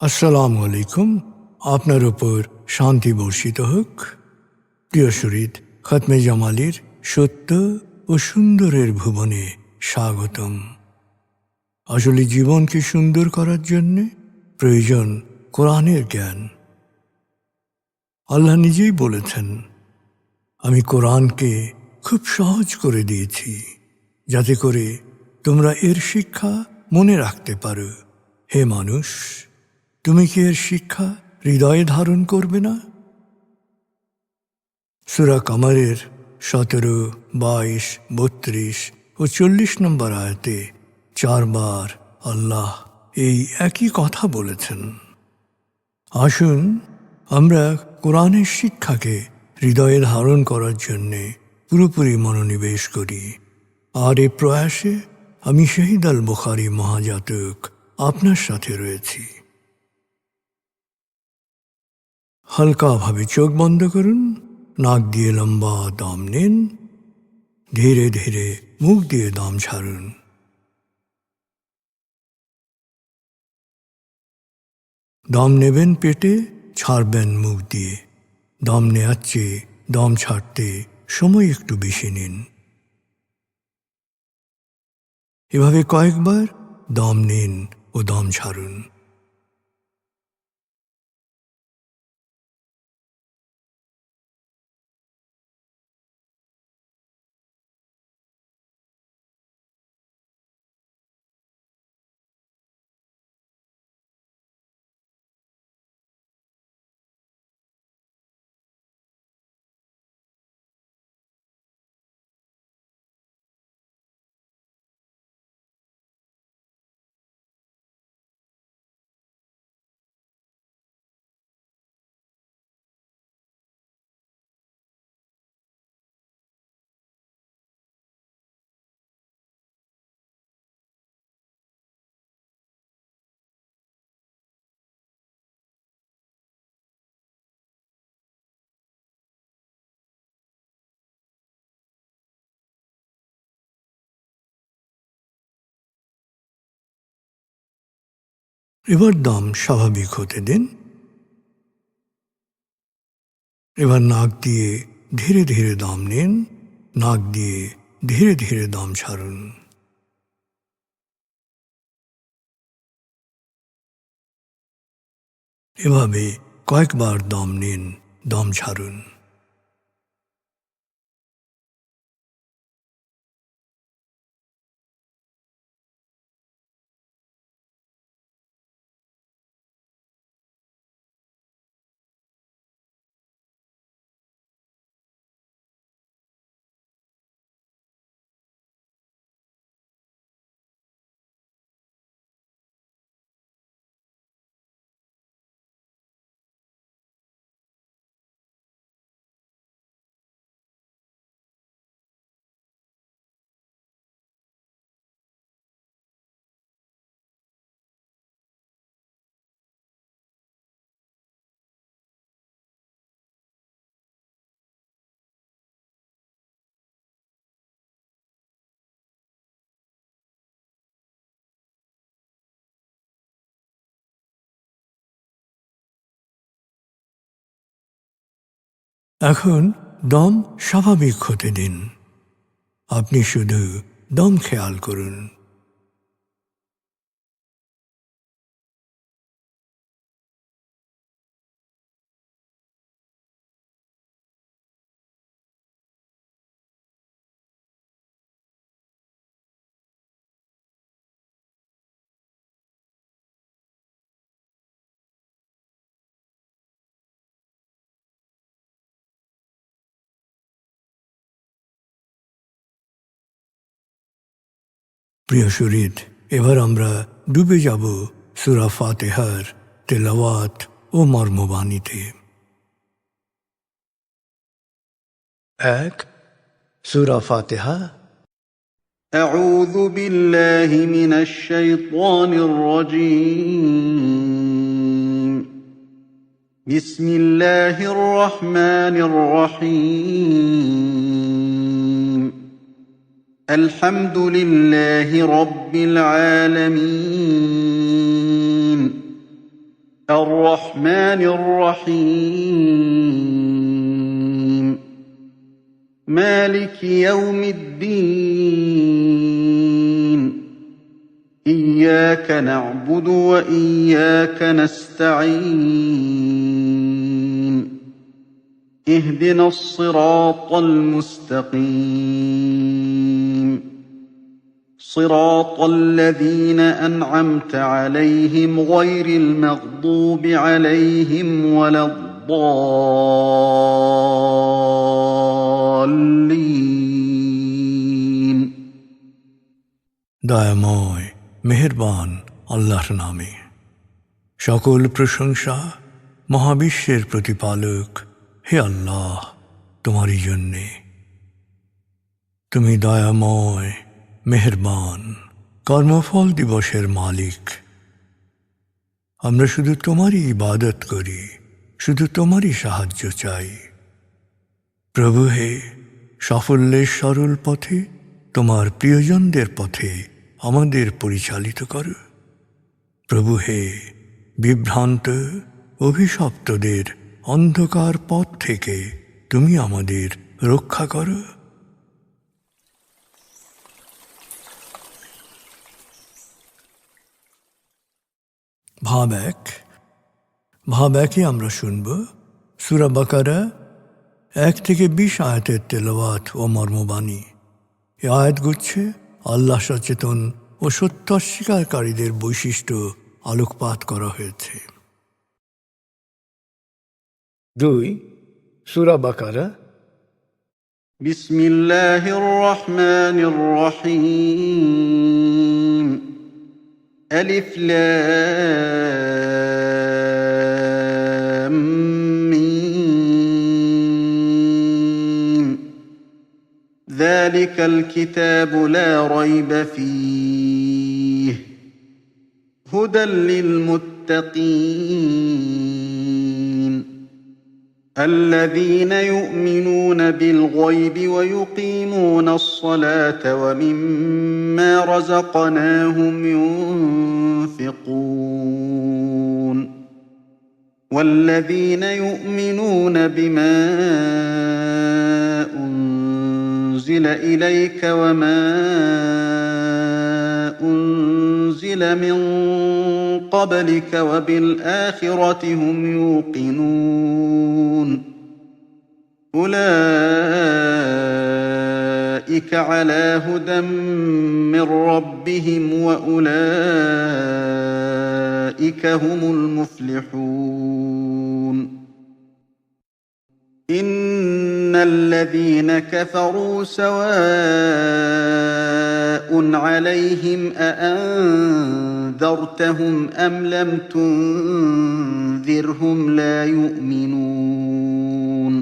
আসসালামু আলাইকুম। আপনার উপর শান্তি বর্ষিত হোক। প্রিয় শরীদ, খতমে জামালির সত্য ও সুন্দরের ভুবনে স্বাগতম। আসলে জীবনকে সুন্দর করার জন্যে প্রয়োজন কোরআনের জ্ঞান। আল্লাহ নিজেই বলেছেন, আমি কোরআনকে খুব সহজ করে দিয়েছি যাতে করে তোমরা এর শিক্ষা মনে রাখতে পারো। হে মানুষ, তুমি কি এর শিক্ষা হৃদয়ে ধারণ করবে না? সূরা কামারের 17, 22, 32 ও 40 নম্বর আয়াতে 4 বার আল্লাহ এই একই কথা বলেছেন। আসুন আমরা কোরআনের শিক্ষাকে হৃদয়ে ধারণ করার জন্যে পুরোপুরি মনোনিবেশ করি। আর এই প্রয়াসে আমি শহীদ আল বুখারী মহাজাতক আপনার সাথে রয়েছি। হালকাভাবে চোখ বন্ধ করুন, নাক দিয়ে লম্বা দম নিন, ধীরে ধীরে মুখ দিয়ে দম ছাড়ুন। দম নেবেন পেটে, ছাড়বেন মুখ দিয়ে। দম নেওয়ার চেয়ে দম ছাড়তে সময় একটু বেশি নিন। এভাবে কয়েকবার দম নিন ও দম ছাড়ুন। এবার দম স্বাভাবিক হতে দিন। এবার নাক দিয়ে ধীরে ধীরে দম নিন, নাক দিয়ে ধীরে ধীরে দম ছাড়ুন। এভাবে কয়েকবার দম নিন, দম ছাড়ুন। এখন দম স্বাভাবিক হতে দিন। আপনি শুধু দম খেয়াল করুন। প্রিয় শরীদ, এবার আমরা ডুবে যাব সূরা ফাতিহার তেলাওয়াত ও মর্মবাণীতে। 1. সূরা ফাতিহা। أعوذ بالله من الشيطان الرجيم. بسم الله الرحمن الرحيم. الحمد لله رب العالمين. الرحمن الرحيم مالك يوم الدين إياك نعبد وإياك نستعين اهدنا الصراط المستقيم صراط الذين أنعمت عليهم غير المغضوب عليهم ولا الضالين দয়াময় মেহেরবান আল্লাহর নামে। সকল প্রশংসা মহাবিশ্বের প্রতিপালক হে আল্লাহ তোমারই জন্যে। তুমি দয়াময় মেহেরবান কর্মফল দিবসের মালিক। আমরা শুধু তোমারই ইবাদত করি, শুধু তোমারই সাহায্য চাই। প্রভু হে, সাফল্যের সরল পথে তোমার প্রিয়জনদের পথে আমাদের পরিচালিত করো। প্রভু হে, বিভ্রান্ত অভিশপ্তদের অন্ধকার পথ থেকে তুমি আমাদের রক্ষা করো। ভাব একে আমরা শুনব সূরা বাকারা 1 থেকে 20 আয়াতের তেলাওয়াত ও মর্মবাণী। এ আয়াতগুচ্ছে আল্লাহ সচেতন ও সত্য অস্বীকারীদের বৈশিষ্ট্য আলোকপাত করা হয়েছে। 2 সূরা বাকারা। বিসমিল্লাহির রহমানির রহিম আলিফ লাম মিম যালিকাল কিতাবু লা রাইবা ফীহি হুদাল লিল মুত্তাকিন الذين يؤمنون بالغيب ويقيمون الصلاة ومما رزقناهم ينفقون والذين يؤمنون بما أنزل إليك وما أنزل من قبلك وبالآخرة هم يوقنون أولئك على هدى من ربهم وأولئك هم المفلحون إن الذين كفروا سواء عليهم أأنذرتهم أم لم تنذرهم لا يؤمنون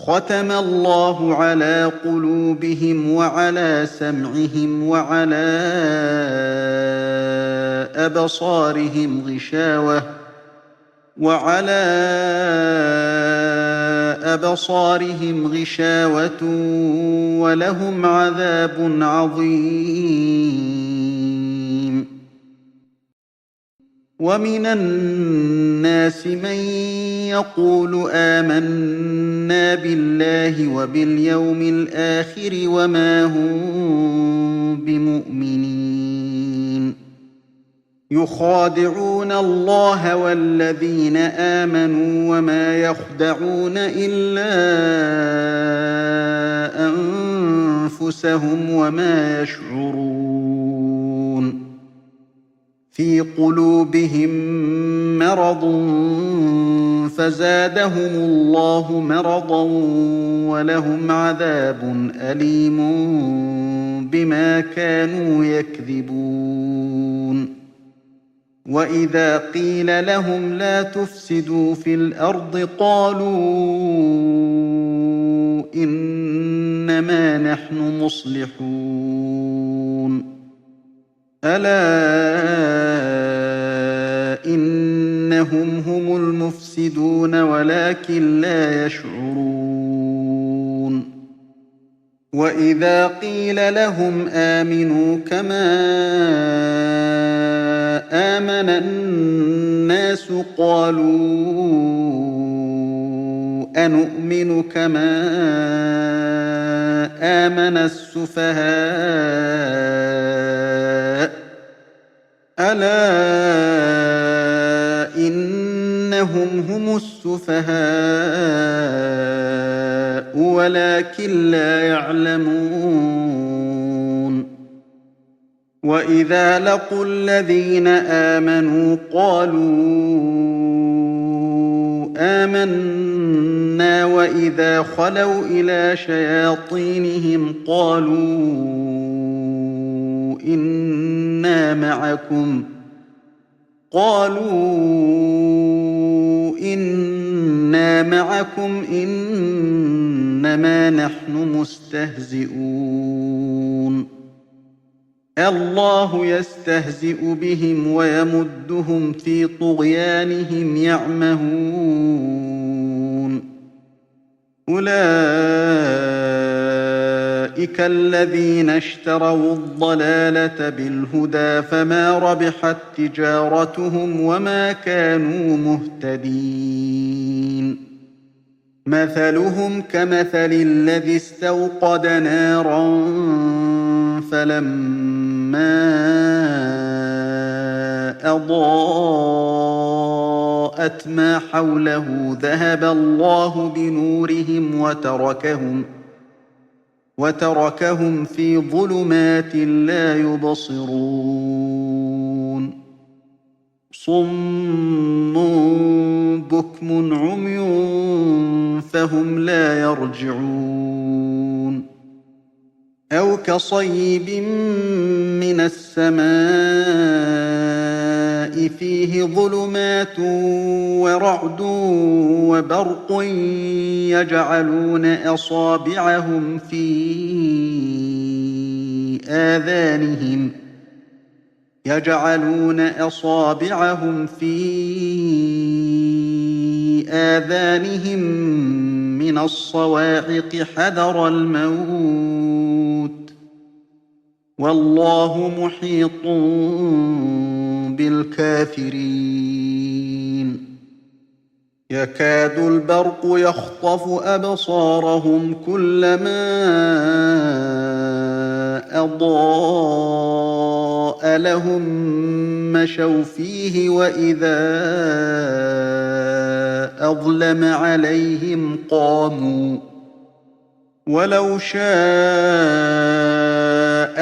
ختم الله على قلوبهم وعلى سمعهم وعلى أبصارهم غشاوة ولهم عذاب عظيم ومن الناس من يقول آمنا بالله وباليوم الآخر وما هم بمؤمنين يخادعون الله والذين آمنوا وما يخدعون إلا أنفسهم وما يشعرون في قلوبهم مرض فزادهم الله مرضا ولهم عذاب أليم بما كانوا يكذبون وإذا قيل لهم لا تفسدوا في الأرض قالوا إنما نحن مصلحون ألا إنهم هم المفسدون ولكن لا يشعرون وإذا قيل لهم آمنوا كما آمن الناس قالوا أنؤمن كما آمن السفهاء ألا إنهم هم السفهاء ولكن لا يعلمون وإذا لقوا الذين آمنوا قالوا آمنا وإذا خلوا إلى شياطينهم قالوا إنا معكم إنما نحن مستهزئون الله يستهزئ بهم ويمدهم في طغيانهم يعمهون أولئك الذين اشتروا الضلالة بالهدى فما ربحت تجارتهم وما كانوا مهتدين مثلهم كمثل الذي استوقد نارا فلما أضاءت ما حوله ذهب الله بنورهم وتركهم في ظلمات لا يبصرون صم بكم عمي فهم لا يرجعون أو كصيب من السماء فيه ظلمات ورعد وبرق يجعلون أصابعهم في آذانهم من الصواعق حذر الموت والله محيط بالكافرين يكاد البرق يخطف أبصارهم كلما أضاء لهم مشوا فيه وإذا أظلم عليهم قاموا ولو شاء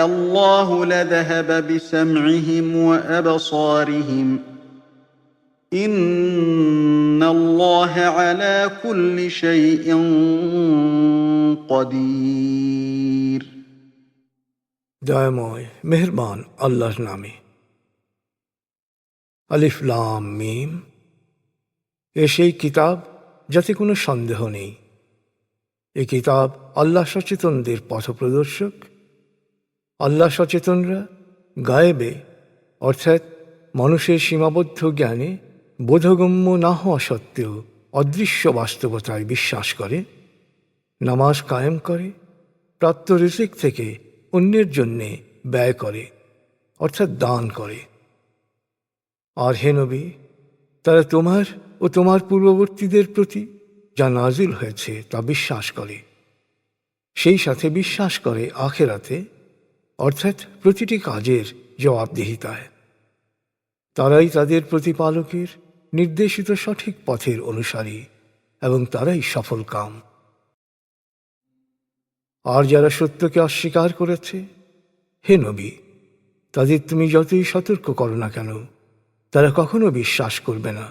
الله لذهب بسمعهم وأبصارهم إن الله على كل شيء قدير দয়াময় মেহেরবান আল্লাহর নামে। আলিফ লাম মিম। এ সেই কিতাব যাতে কোনো সন্দেহ নেই। এ কিতাব আল্লাহ সচেতনদের পথপ্রদর্শক। আল্লাহ সচেতনরা গায়েবে অর্থাৎ মানুষের সীমাবদ্ধ জ্ঞানে বোধগম্য না হওয়া সত্ত্বেও অদৃশ্য বাস্তবতায় বিশ্বাস করে, নামাজ কায়েম করে, প্রাপ্ত রিজিক থেকে অন্যের জন্যে ব্যয় করে অর্থাৎ দান করে। আর হে নবী, তারা তোমার ও তোমার পূর্ববর্তীদের প্রতি যা নাজিল হয়েছে তা বিশ্বাস করে, সেই সাথে বিশ্বাস করে আখেরাতে অর্থাৎ প্রতিটি কাজের জবাবদিহিতায়। তারাই তাদের প্রতিপালকের নির্দেশিত সঠিক পথের অনুসারী এবং তারাই সফল কাম। আর যারা সত্যকে অস্বীকার করেছে, হে নবী, তাদের তুমি যতই সতর্ক করো না কেন, তারা কখনো বিশ্বাস করবে না।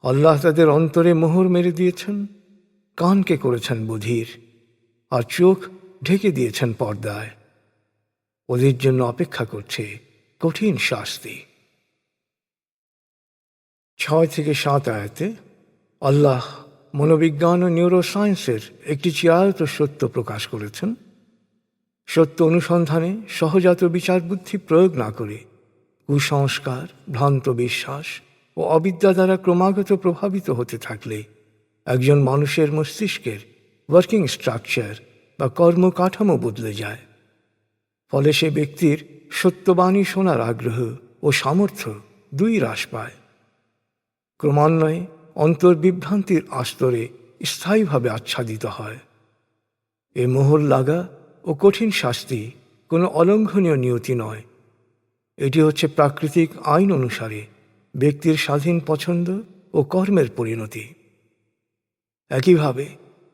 আল্লাহ তাদের অন্তরে মোহর মেরে দিয়েছেন, কানকে করেছেন বধির, আর চোখ ঢেকে দিয়েছেন পর্দায়। ওদের জন্য অপেক্ষা করছে কঠিন শাস্তি। 6-7 আয়াতে আল্লাহ মনোবিজ্ঞান ও নিউরোসায়েন্সের একটি চিরায়ত সত্য প্রকাশ করেছেন। সত্য অনুসন্ধানে সহজাত বিচার বুদ্ধি প্রয়োগ না করে কুসংস্কার, ভ্রান্ত বিশ্বাস ও অবিদ্যা দ্বারা ক্রমাগত প্রভাবিত হতে থাকলে একজন মানুষের মস্তিষ্কের ওয়ার্কিং স্ট্রাকচার বা কর্মকাঠামো বদলে যায়। ফলে সে ব্যক্তির সত্যবাণী শোনার আগ্রহ ও সামর্থ্য দুই হ্রাস পায়। ক্রমান্বয়ে অন্তর্বিভ্রান্তির আস্তরে স্থায়ীভাবে আচ্ছাদিত হয়। এ মোহর লাগা ও কঠিন শাস্তি কোনো অলঙ্ঘনীয় নিয়তি নয়। এটি হচ্ছে প্রাকৃতিক আইন অনুসারে ব্যক্তির স্বাধীন পছন্দ ও কর্মের পরিণতি। একইভাবে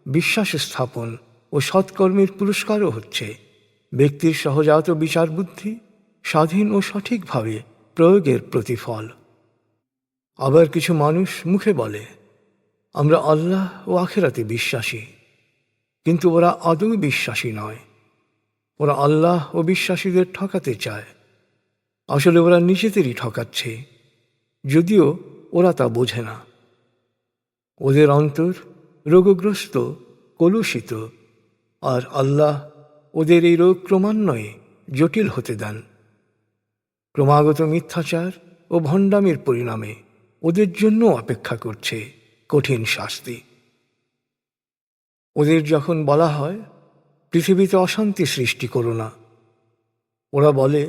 বিশ্বাস স্থাপন ও সৎকর্মের পুরস্কারও হচ্ছে ব্যক্তির সহজাত বিচার বুদ্ধি স্বাধীন ও সঠিকভাবে প্রয়োগের প্রতিফল। আবার কিছু মানুষ মুখে বলে, আমরা আল্লাহ ও আখিরাতে বিশ্বাসী, কিন্তু ওরা আদৌ বিশ্বাসী নয়। ওরা আল্লাহ ও বিশ্বাসীদের ঠকাতে চায়। আসলে ওরা নিজেদেরই ঠকাচ্ছে, যদিও ওরা তা বোঝে না। ওদের অন্তর রোগগ্রস্ত, কলুষিত, আর আল্লাহ ওদের এই রোগ ক্রমান্বয়ে জটিল হতে দেন। ক্রমাগত মিথ্যাচার ও ভণ্ডামির পরিণামে ওদের জন্য অপেক্ষা করছে কঠিন শাস্তি। ওদের যখন বলা হয়, পৃথিবীতে অশান্তি সৃষ্টি করো না, ওরা বলে,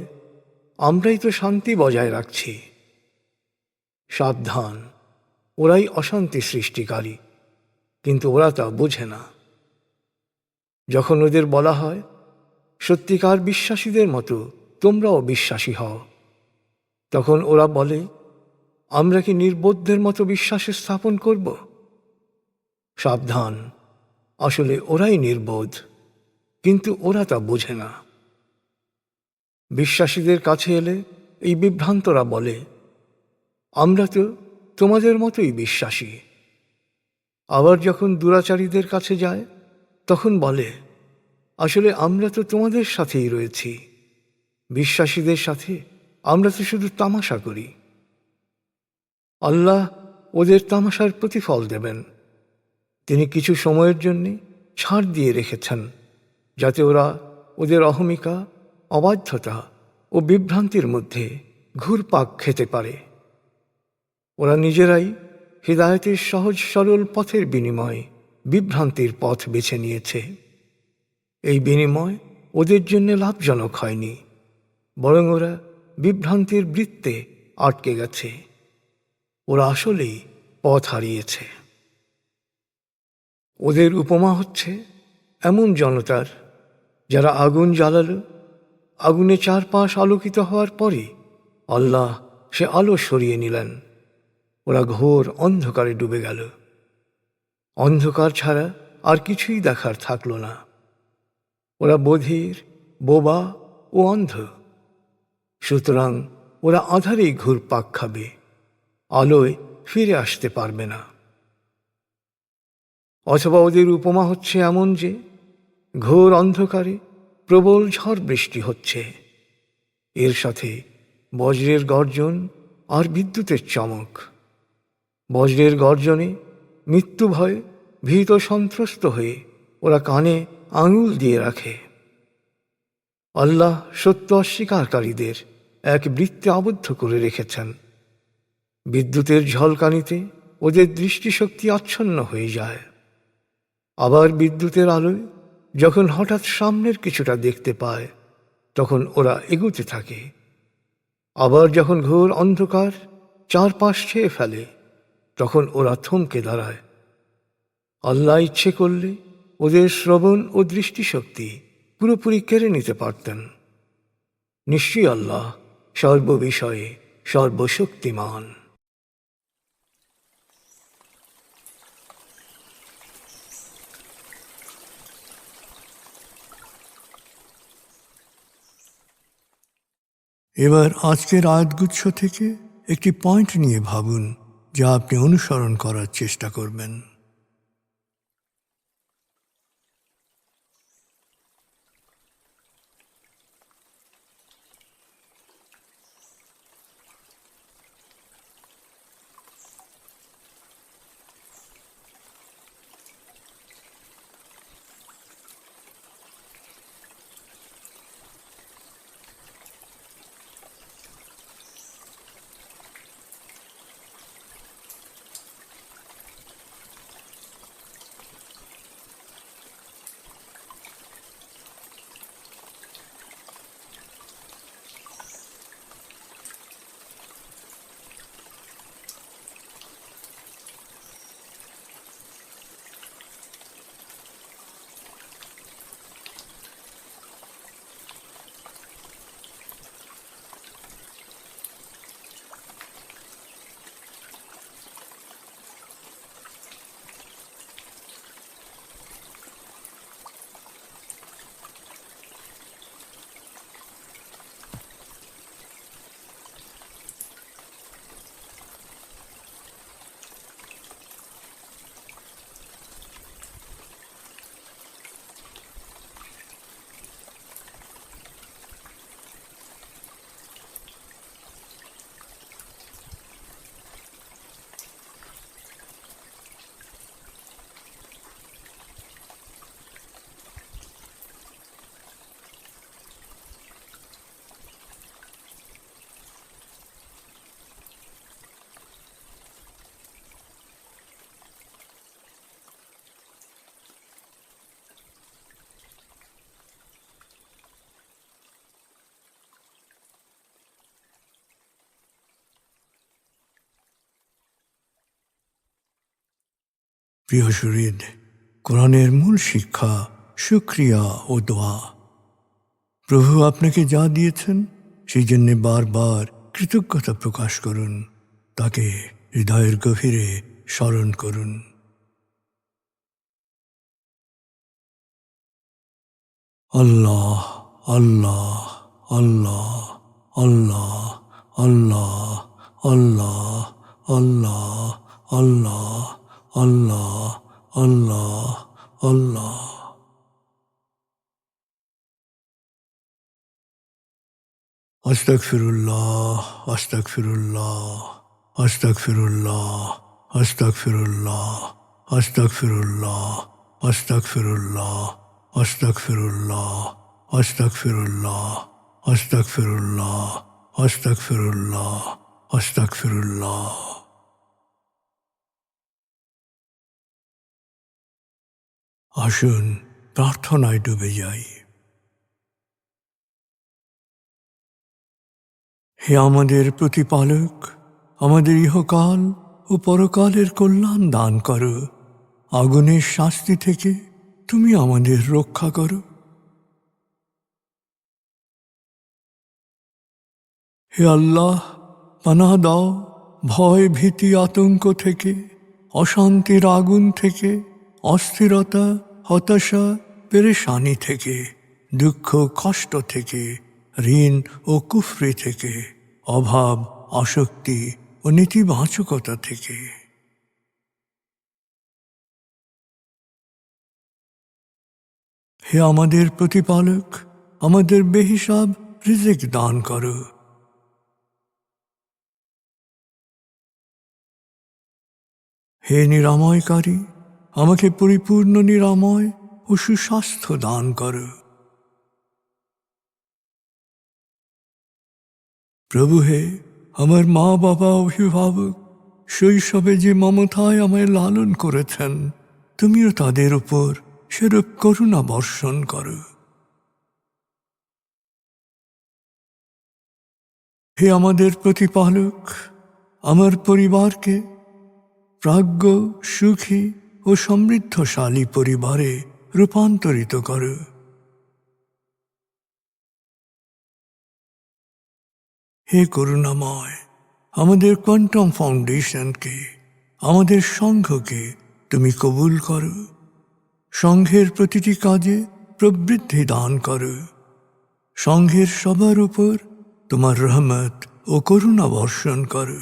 আমরাই তো শান্তি বজায় রাখছি। সাবধান, ওরাই অশান্তি সৃষ্টিকারী, কিন্তু ওরা তা বোঝে না। যখন ওদের বলা হয়, সত্যিকার বিশ্বাসীদের মতো তোমরাও বিশ্বাসী হও, তখন ওরা বলে, আমরা কি নির্বোধদের মতো বিশ্বাস স্থাপন করব? সাবধান, আসলে ওরাই নির্বোধ, কিন্তু ওরা তা বোঝে না। বিশ্বাসীদের কাছে এলে এই বিভ্রান্তরা বলে, আমরা তো তোমাদের মতোই বিশ্বাসী। আবার যখন দুরাচারীদের কাছে যায়, তখন বলে, আসলে আমরা তো তোমাদের সাথেই রয়েছি। বিশ্বাসীদের সাথে আমরা তো শুধু তামাশা করি। আল্লাহ ওদের তামাশার প্রতিফল দেবেন। তিনি কিছু সময়ের জন্য ছাড় দিয়ে রেখেছেন, যাতে ওরা ওদের অহমিকা, অবাধ্যতা ও বিভ্রান্তির মধ্যে ঘুরপাক খেতে পারে। ওরা নিজেরাই হিদায়াতের সহজ সরল পথের বিনিময়ে বিভ্রান্তির পথ বেছে নিয়েছে। এই বিনিময় ওদের জন্য লাভজনক হয়নি, বরং ওরা বিভ্রান্তির বৃত্তে আটকে গেছে। ওরা আসলেই পথ হারিয়েছে। ওদের উপমা হচ্ছে এমন জনতার, যারা আগুন জ্বালালো, আগুনে চারপাশ আলোকিত হওয়ার পরে আল্লাহ সে আলো সরিয়ে নিলেন। ওরা ঘোর অন্ধকারে ডুবে গেল। অন্ধকার ছাড়া আর কিছুই দেখার থাকল না। ওরা বধির, বোবা ও অন্ধ। সুতরাং ওরা আঁধারেই ঘুরপাক খাবে, আলোয় ফিরে আসতে পারবে না। অথবা ওদের উপমা হচ্ছে এমন যে, ঘোর অন্ধকারে প্রবল ঝড় বৃষ্টি হচ্ছে, এর সাথে বজ্রের গর্জন আর বিদ্যুতের চমক। বজ্রের গর্জনে মৃত্যু ভয়ে ভীত সন্ত্রস্ত হয়ে ওরা কানে আঙুল দিয়ে রাখে। আল্লাহ সত্য অস্বীকারীদের এক বৃত্তে আবদ্ধ করে রেখেছেন। বিদ্যুতের ঝলকানিতে ওদের দৃষ্টিশক্তি আচ্ছন্ন হয়ে যায়। আবার বিদ্যুতের আলোয় যখন হঠাৎ সামনের কিছুটা দেখতে পায়, তখন ওরা এগুতে থাকে। আবার যখন ঘোর অন্ধকার চারপাশ ছেয়ে ফেলে, তখন ওরা থমকে দাঁড়ায়। আল্লাহ ইচ্ছে করলে ওদের শ্রবণ ও দৃষ্টিশক্তি পুরোপুরি কেড়ে নিতে পারতেন। নিশ্চয়ই আল্লাহ সর্ববিষয়ে সর্বশক্তিমান। এবার আজকের আয়াতগুচ্ছ থেকে একটি পয়েন্ট নিয়ে ভাবুন, যা আপনি অনুসরণ করার চেষ্টা করবেন। প্রিয় শরীদ, কোরআনের মূল শিক্ষা শুকরিয়া ও দোয়া। প্রভু আপনাকে যা দিয়েছেন সেই জন্যে বারবার কৃতজ্ঞতা প্রকাশ করুন, তাকে হৃদয়ের গভীরে স্মরণ করুন। আল্লাহ আল্লাহ আল্লাহ আল্লাহ আল্লাহ আল্লাহ আল্লাহ আল্লাহ আল্লাহ আল্লাহ আল্লাহ। আস্তাগফিরুল্লাহ আস্তাগফিরুল্লাহ আস্তাগফিরুল্লাহ আস্তাগফিরুল্লাহ আস্তাগফিরুল্লাহ আস্তাগফিরুল্লাহ আস্তাগফিরুল্লাহ আস্তাগফিরুল্লাহ আস্তাগফিরুল্লাহ আস্তাগফিরুল্লাহ আস্তাগফিরুল্লাহ। আসুন প্রার্থনায় ডুবে যাই। হে আমাদের প্রতিপালক, আমাদের ইহকাল ও পরকালের কল্যাণ দান করো। আগুনের শাস্তি থেকে তুমি আমাদের রক্ষা করো। হে আল্লাহ, পানাহ দাও ভয় ভীতি আতঙ্ক থেকে, অশান্তির আগুন থেকে, অস্থিরতা হতাশা পেরেশানি থেকে, দুঃখ কষ্ট থেকে, ঋণ ও কুফরি থেকে, অভাব আসক্তি ও নেতিবাচকতা থেকে। হে আমাদের প্রতিপালক, আমাদের বেহিসাব রিজিক দান করো। হে নিরাময়কারী, আমাকে পরিপূর্ণ নিরাময় ও সুস্বাস্থ্য দান করো। প্রভু হে, আমার মা বাবা অভিভাবক শৈশবে যে মমতায় আমায় লালন করেছেন, তুমিও তাদের উপর সেরূপ করুণা বর্ষণ করো। হে আমাদের প্রতিপালক, আমার পরিবারকে প্রাজ্ঞ সুখী ও সমৃদ্ধশালী পরিবারে রূপান্তরিত করো। হে করুণাময়, আমাদের কোয়ান্টাম ফাউন্ডেশনকে, আমাদের সংঘকে তুমি কবুল করো। সংঘের প্রতিটি কাজে প্রবৃদ্ধি দান করো। সংঘের সবার উপর তোমার রহমত ও করুণা বর্ষণ করো।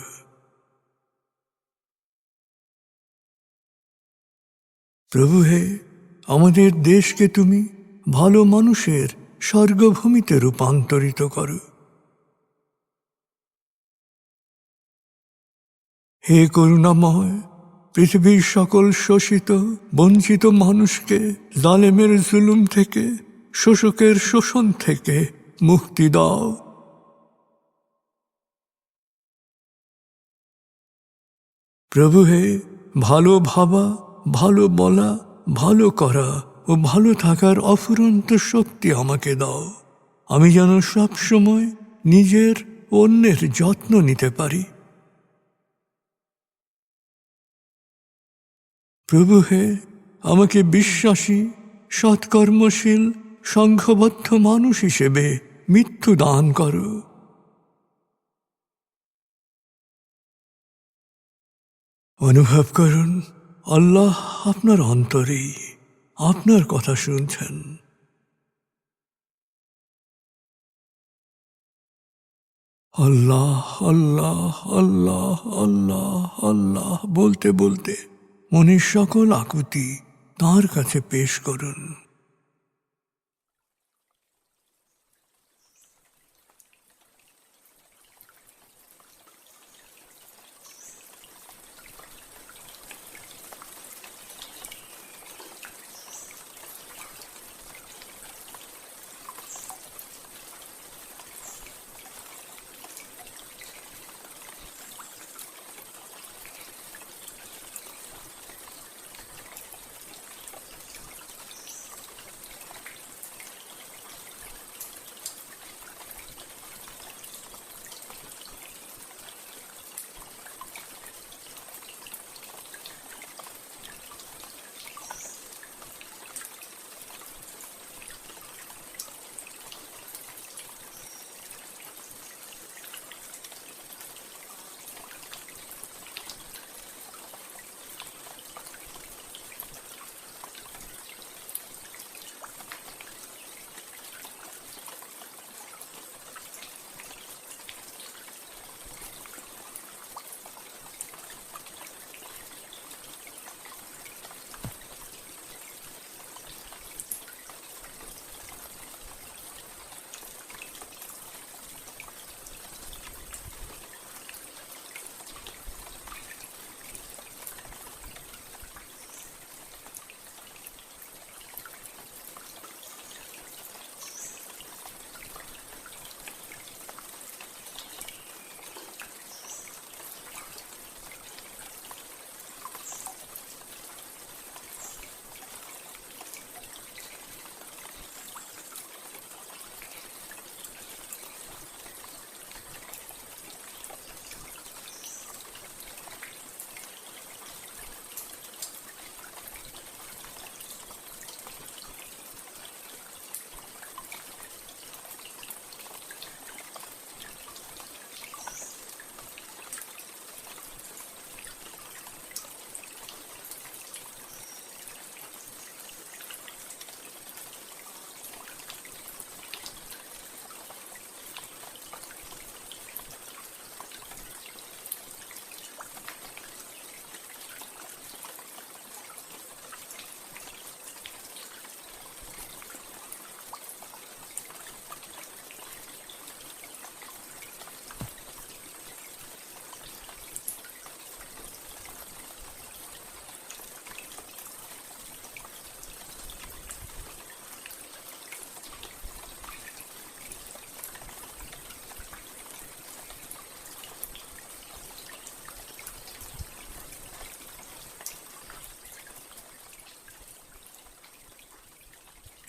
প্রভু হে, আমাদের দেশকে তুমি ভালো মানুষের স্বর্গভূমিতে রূপান্তরিত করো। হে করুণাময়, পৃথিবীর সকল শোষিত বঞ্চিত মানুষকে জালেমের জুলুম থেকে, শোষকের শোষণ থেকে মুক্তি দাও। প্রভু হে, ভালো ভাবা, ভালো বলা, ভালো করা ও ভালো থাকার অফুরন্ত শক্তি আমাকে দাও। আমি যেন সব সময় নিজের অন্যের যত্ন নিতে পারি। প্রভু হে, আমাকে বিশ্বাসী সৎকর্মশীল সংঘবদ্ধ মানুষ হিসেবে মৃত্যু দান করো। অনুভব করুন, আল্লাহ আপনার অন্তরেই আপনার কথা শুনছেন। আল্লাহ আল্লাহ আল্লাহ আল্লাহ আল্লাহ বলতে বলতে মনের সকল আকুতি তাঁর কাছে পেশ করুন।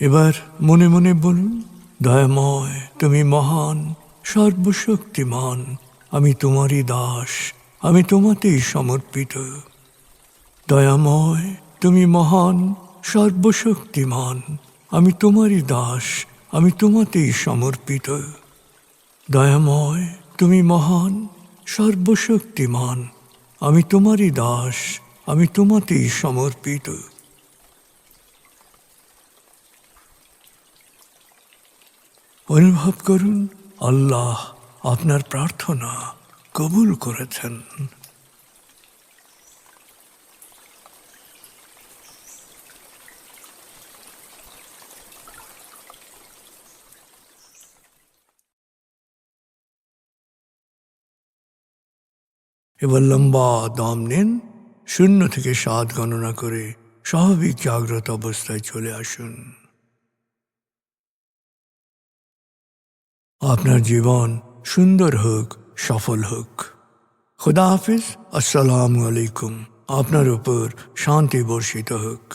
এবার মনে মনে বলুন, দয়াময় তুমি মহান, সর্বশক্তিমান, আমি তোমারই দাস, আমি তোমাতেই সমর্পিত। দয়াময় তুমি মহান, সর্বশক্তিমান, আমি তোমারই দাস, আমি তোমাতেই সমর্পিত। দয়াময় তুমি মহান, সর্বশক্তিমান, আমি তোমারই দাস, আমি তোমাতেই সমর্পিত। অনুভব করুন আল্লাহ আপনার প্রার্থনা কবুল করেছেন। এবার লম্বা দম নিন, 0 থেকে 7 গণনা করে স্বাভাবিক জাগ্রত অবস্থায় চলে আসুন। আপনার জীবন সুন্দর হোক, সফল হোক। খুদা হাফিজ। আসসালামু আলাইকুম। আপনার উপর শান্তি বর্ষিত হোক।